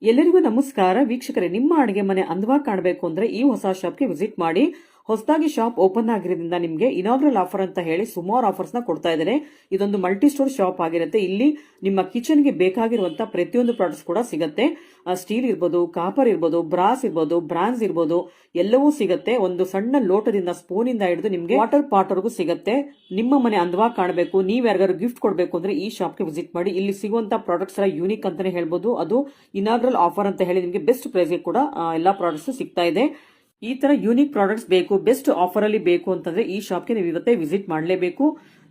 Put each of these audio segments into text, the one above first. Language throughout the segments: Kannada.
ಎಲ್ಲರಿಗೂ ನಮಸ್ಕಾರ ವೀಕ್ಷಕರೇ, ನಿಮ್ಮ ಅಡುಗೆ ಮನೆ ಅಂದವಾಗಿ ಕಾಣಬೇಕು ಅಂದ್ರೆ ಈ ಹೊಸ ಶಾಪ್ಗೆ ವಿಸಿಟ್ ಮಾಡಿ. ಹೊಸದಾಗಿ ಶಾಪ್ ಓಪನ್ ಆಗಿರೋದ್ರಿಂದ ನಿಮಗೆ ಇನಾಗ್ರಲ್ ಆಫರ್ ಅಂತ ಹೇಳಿ ಸುಮಾರು ಆಫರ್ಸ್ ನ ಕೊಡ್ತಾ ಇದ್ದಾರೆ. ಇದೊಂದು ಮಲ್ಟಿ ಸ್ಟೋರ್ ಶಾಪ್ ಆಗಿರುತ್ತೆ. ಇಲ್ಲಿ ನಿಮ್ಮ ಕಿಚನ್ ಗೆ ಬೇಕಾಗಿರುವಂತಹ ಪ್ರತಿಯೊಂದು ಪ್ರಾಡಕ್ಟ್ಸ್ ಕೂಡ ಸಿಗುತ್ತೆ. ಸ್ಟೀಲ್ ಇರ್ಬೋದು, ಕಾಪರ್ ಇರ್ಬೋದು, ಬ್ರಾಸ್ ಇರ್ಬೋದು, ಬ್ರಾನ್ಸ್ ಇರ್ಬೋದು, ಎಲ್ಲವೂ ಸಿಗುತ್ತೆ. ಒಂದು ಸಣ್ಣ ಲೋಟದಿಂದ ಸ್ಪೂನ್ ಇಂದ ಹಿಡಿದು ನಿಮ್ಗೆ ವಾಟರ್ ಪಾಟ್ ವರೆಗೂ ಸಿಗುತ್ತೆ. ನಿಮ್ಮ ಮನೆ ಅಂದವಾಗಿ ಕಾಣಬೇಕು, ನೀವ್ ಯಾರಿಗಾರು ಗಿಫ್ಟ್ ಕೊಡಬೇಕು ಅಂದ್ರೆ ಈ ಶಾಪ್ಗೆ ವಿಸಿಟ್ ಮಾಡಿ. ಇಲ್ಲಿ ಸಿಗುವಂತಹ ಪ್ರಾಡಕ್ಟ್ಸ್ ಎಲ್ಲ ಯೂನಿಕ್ ಅಂತಾನೆ ಹೇಳ್ಬೋದು. ಅದು ಇನಾಗ್ರಲ್ ಆಫರ್ ಅಂತ ಹೇಳಿ ನಿಮಗೆ ಬೆಸ್ಟ್ ಪ್ರೈಸ್ ಗೆ ಕೂಡ ಎಲ್ಲಾ ಪ್ರಾಡಕ್ಟ್ಸ್ ಸಿಗ್ತಾ ಇದೆ. ಈ ತರ ಯೂನಿಕ್ ಪ್ರಾಡಕ್ಟ್ಸ್ ಬೇಕು, ಬೆಸ್ಟ್ ಆಫರ್ ಅಲ್ಲಿ ಬೇಕು ಅಂತಂದ್ರೆ ಈ ಶಾಪ್ಗೆ ನೀವು ಇವತ್ತೇ ವಿಸಿಟ್ ಮಾಡಲೇಬೇಕು.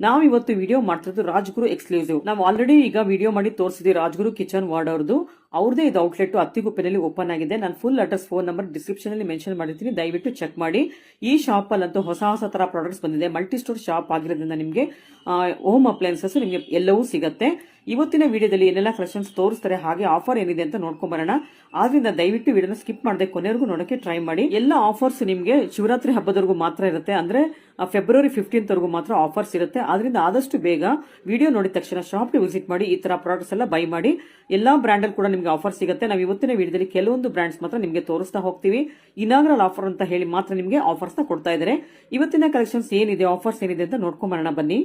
ನಾವು ಇವತ್ತು ವಿಡಿಯೋ ಮಾಡ್ತಿರೋದು ರಾಜ್ಗುರು ಎಕ್ಸ್ಕ್ಲೂಸಿವ್. ನಾವು ಆಲ್ರೆಡಿ ಈಗ ವಿಡಿಯೋ ಮಾಡಿ ತೋರಿಸಿದ್ವಿ ರಾಜ್ಗುರು ಕಿಚನ್ ವರ್ಡ್ ಅವ್ರದೇ ಇದು ಔಟ್ಲೆಟ್ ಅತ್ತಿಗುಪ್ಪೆನಲ್ಲಿ ಓಪನ್ ಆಗಿದೆ. ನಾನು full address, phone number description ಅಲ್ಲಿ ಮೆನ್ಷನ್ ಮಾಡಿರ್ತೀನಿ, ದಯವಿಟ್ಟು ಚೆಕ್ ಮಾಡಿ. ಈ ಶಾಪ್ ಅಲ್ಲಂತೂ ಹೊಸ ಹೊಸ ತರ ಪ್ರಾಡಕ್ಟ್ಸ್ ಬಂದಿದೆ. ಮಲ್ಟಿ ಸ್ಟೋರ್ ಶಾಪ್ ಆಗಿರೋದ್ರಿಂದ ನಿಮಗೆ ಹೋಮ್ ಅಪ್ಲಯನ್ಸಸ್ ನಿಮಗೆ ಎಲ್ಲವೂ ಸಿಗುತ್ತೆ. ಇವತ್ತಿನ ವಿಡಿಯೋದಲ್ಲಿ ಏನೆಲ್ಲ ಕಲೆಕ್ಷನ್ಸ್ ತೋರಿಸ್ತಾರೆ, ಹಾಗೆ ಆಫರ್ ಏನಿದೆ ಅಂತ ನೋಡ್ಕೊಂಡ್ ಬರೋಣ. ಆದ್ರಿಂದ ದಯವಿಟ್ಟು ವಿಡಿಯೋನ ಸ್ಕಿಪ್ ಮಾಡದೆ ಕೊನೆವರೆಗೂ ನೋಡಕ್ಕೆ ಟ್ರೈ ಮಾಡಿ. ಎಲ್ಲ ಆಫರ್ಸ್ ನಿಮಗೆ ಶಿವರಾತ್ರಿ ಹಬ್ಬದವರೆಗೂ ಮಾತ್ರ ಇರುತ್ತೆ, ಅಂದ್ರೆ ಫೆಬ್ರವರಿ 15th ವರೆಗೂ ಮಾತ್ರ ಆಫರ್ಸ್ ಇರುತ್ತೆ. ಆದ್ರಿಂದ ಆದಷ್ಟು ಬೇಗ ವಿಡಿಯೋ ನೋಡಿದ ತಕ್ಷಣ ಶಾಪ್ಗೆ ವಿಸಿಟ್ ಮಾಡಿ, ಈ ತರ ಪ್ರಾಡಕ್ಟ್ಸ್ ಎಲ್ಲ ಬೈ ಮಾಡಿ. ಎಲ್ಲಾ ಬ್ರ್ಯಾಂಡ್ ಅಲ್ಲಿ ಕೂಡ ನಿಮಗೆ ಆಫರ್ ಸಿಗುತ್ತೆ. ನಾವು ಇವತ್ತಿನ ವಿಡಿಯೋದಲ್ಲಿ ಕೆಲವೊಂದು ಬ್ರ್ಯಾಂಡ್ಸ್ ಮಾತ್ರ ನಿಮಗೆ ತೋರಿಸ್ತಾ ಹೋಗ್ತೀವಿ. ಇನಾಗ್ರಲ್ ಆಫರ್ ಅಂತ ಹೇಳಿ ಮಾತ್ರ ನಿಮಗೆ ಆಫರ್ಸ್ ನ ಕೊಡ್ತಾ ಇದ್ದಾರೆ. ಇವತ್ತಿನ ಕಲೆಕ್ಷನ್ಸ್ ಏನಿದೆ, ಆಫರ್ಸ್ ಏನಿದೆ ಅಂತ ನೋಡ್ಕೊಂಡ್ ಬರೋಣ ಬನ್ನಿ.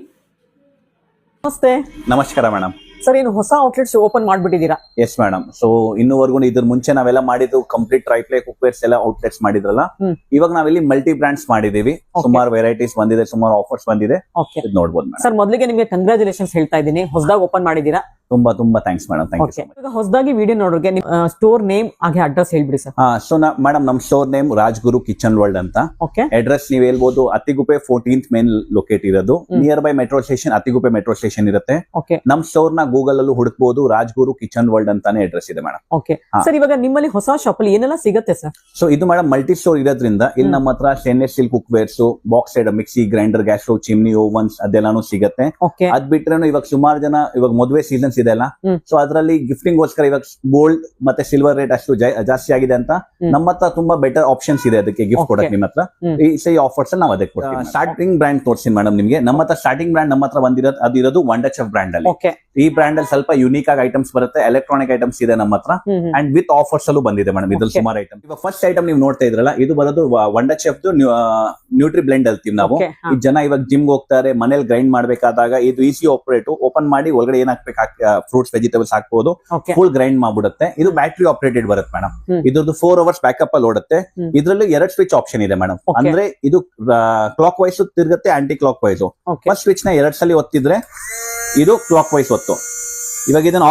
ನಮಸ್ತೆ. ನಮಸ್ಕಾರ ಮೇಡಮ್. ಸರ್, ಏನು ಹೊಸ ಔಟ್ಲೆಟ್ಸ್ ಓಪನ್ ಮಾಡ್ಬಿಟ್ಟಿದ್ದೀರಾ? Yes madam. ಸೊ ಇನ್ನೂವರೆಗೂ ಇದ್ರ ಮುಂಚೆ ನಾವೆಲ್ಲ ಮಾಡಿದ್ದು ಕಂಪ್ಲೀಟ್ ಟ್ರೈಪ್ಲೇ ಕುಕ್ವೇರ್ಸ್ ಎಲ್ಲ ಔಟ್ಲೆಟ್ಸ್ ಮಾಡಿದ್ರಲ್ಲ, ಇವಾಗ ನಾವಿಲ್ಲಿ ಮಲ್ಟಿ ಬ್ರಾಂಡ್ಸ್ ಮಾಡಿದೀವಿ. ಸುಮಾರು ವೆರೈಟೀಸ್ ಬಂದಿದೆ, ಸುಮಾರು ಆಫರ್ಸ್ ಬಂದಿದೆ, ನೋಡ್ಬೋದು ಮೇಡಮ್. ಸರ್, ಮೊದಲಿಗೆ ನಿಮಗೆ ಕಂಗ್ರಾಚುಲೇಷನ್ಸ್ ಹೇಳ್ತಾ ಇದ್ದೀನಿ, ಹೊಸದಾಗಿ ಓಪನ್ ಮಾಡಿದ್ದೀರಾ. ತುಂಬಾ ಥ್ಯಾಂಕ್ಸ್ ಮೇಡಮ್. Thank you. ಹೊಸದಾಗಿ ವಿಡಿಯೋ ನೋಡೋರಿಗೆ ಸ್ಟೋರ್ ನೇಮ್ ಹಾಗೆ ಅಡ್ರೆಸ್ ಹೇಳ್ಬಿಡಿ ಸರ್. ಸೊ ಮೇಡಮ್, ನಮ್ store name Rajguru kitchen world ಅಂತ. ಅಡ್ರೆಸ್ ನೀವ್ ಹೇಳ್ಬೋದು, ಅತ್ತಿಗುಪ್ಪೆ 14th ಮೇನ್ ಲೊಕೇಟ್ ಇರೋದು. Nearby metro station, Attiguppe metro station ಇರುತ್ತೆ. ನಮ್ ಸ್ಟೋರ್ ನ ಗೂಗಲ್ ಅಲ್ಲೂ ಹುಡುಕ್ಬಹುದು, ರಾಜ್ಗುರು ಕಿಚನ್ ವರ್ಲ್ಡ್ ಅಂತಾನೆ ಅಡ್ರೆಸ್ ಇದೆ ಮೇಡಮ್. ಓಕೆ ಸರ್, ಇವಾಗ ನಿಮ್ಮಲ್ಲಿ ಹೊಸ ಶಾಪ್ ಅಲ್ಲಿ ಏನೆಲ್ಲ ಸಿಗುತ್ತೆ ಸರ್? ಸೊ ಇದು ಮೇಡಮ್ ಮಲ್ಟಿ ಸ್ಟೋರ್ ಇರೋದ್ರಿಂದ ಇಲ್ಲಿ ನಮ್ಮ ಹತ್ರ stainless steel cookwares, box side mixie, grinder, gas stove, chimney, ovens ಅದೆಲ್ಲಾನು ಸಿಗುತ್ತೆ. ಅದ್ ಬಿಟ್ರೆ ಇವಾಗ ಸುಮಾರು ಜನ ಇವಾಗ ಮದುವೆ ಸೀಸನ್ಸ್ ಇದೆಲ್ಲ, ಸೊ ಅದರಲ್ಲಿ ಗಿಫ್ಟಿಂಗ್ ಗೋಸ್ಕರ ಇವಾಗ ಗೋಲ್ಡ್ ಮತ್ತೆ ಸಿಲ್ವರ್ ರೇಟ್ ಅಷ್ಟು ಜಾಸ್ತಿ ಆಗಿದೆ ಅಂತ ನಮ್ಮ ಹತ್ರ ತುಂಬಾ ಬೆಟರ್ ಆಪ್ಷನ್ಸ್ ಇದೆ ಅದಕ್ಕೆ ಗಿಫ್ಟ್ ಕೊಡಕ್ಕೆ. ನಿಮ್ಮ ಹತ್ರ ಈ ಆಫರ್ಸ್ ನಾವು ಅದಕ್ಕೆ ಕೊಡ್ತೀವಿ. ಸ್ಟಾರ್ಟಿಂಗ್ ಬ್ರ್ಯಾಂಡ್ ತೋರಿಸ್ತೀನಿ ಮೇಡಮ್ ನಿಮಗೆ. ನಮ್ಮ ಹತ್ರ ಸ್ಟಾರ್ಟಿಂಗ್ ಬ್ರ್ಯಾಂಡ್ ನಮ್ಮ ಹತ್ರ ಬಂದಿರೋದು ಅದಿರೋದು ವಂಡರ್ ಚೆಫ್ ಬ್ರ್ಯಾಂಡ್ ಅಲ್ಲಿ. ಈ ಬ್ರ್ಯಾಂಡ್ ಅಲ್ಲಿ ಸ್ವಲ್ಪ ಯುನೀಕ್ ಆಗಿ ಐಟಮ್ಸ್ ಬರುತ್ತೆ, ಎಲೆಕ್ಟ್ರಾನಿಕ್ ಐಟಮ್ಸ್ ಇದೆ ನಮ್ಮ ಹತ್ರ, ಅಂಡ್ ವಿತ್ ಆಫರ್ಸ್ ಅಲ್ಲೂ ಬಂದಿದೆ ಮೇಡಮ್. ಇದ್ರಲ್ಲಿ ಸುಮಾರು ಐಟಮ್. ಇವಾಗ ಫಸ್ಟ್ ಐಟಮ್ ನೀವು ನೋಡ್ತಾ ಇದ್ರಲ್ಲ, ಇದು ಬರೋದು ವಂಡರ್ ಚೆಫ್ ನ್ಯೂಟ್ರಿ ಬ್ಲೆಂಡ್ ಅಂತೀವಿ ನಾವು. ಈ ಜನ ಇವಾಗ ಜಿಮ್ ಹೋಗ್ತಾರೆ, ಮನೇಲಿ ಗ್ರೈಂಡ್ ಮಾಡ್ಬೇಕಾದಾಗ ಇದು ಈಸಿ ಆಪರೇಟ್. ಓಪನ್ ಮಾಡಿ ಒಳಗಡೆ ಏನ್ ಹಾಕ್ಬೇಕು, ಫ್ರೂಟ್ಸ್ ವೆಜಿಟೇಬಲ್ಸ್ ಹಾಕ್ಬಹುದು, ಫುಲ್ ಗ್ರೈಂಡ್ ಮಾಡ್ಬಿಡುತ್ತೆ. ಇದು ಬ್ಯಾಟ್ರಿ ಆಪರೇಟೆಡ್ ಬರುತ್ತೆ ಮೇಡಮ್. ಇದ್ರದ್ದು 4 hours ಬ್ಯಾಕಪ್ ಅಲ್ಲಿ ಓಡುತ್ತೆ. ಇದ್ರಲ್ಲಿ 2 ಸ್ವಿಚ್ ಆಪ್ಷನ್ ಇದೆ ಮೇಡಮ್. ಅಂದ್ರೆ ಇದು ಕ್ಲಾಕ್ ವೈಸ್ ತಿರುಗುತ್ತೆ, anticlockwise. First switch ನ 2 ಸಲ ಒತ್ತಿದ್ರೆ ಇದು ಕ್ಲಾಕ್ ವೈಸ್ ಒತ್ತು. ಇವಾಗ ಇದನ್ನ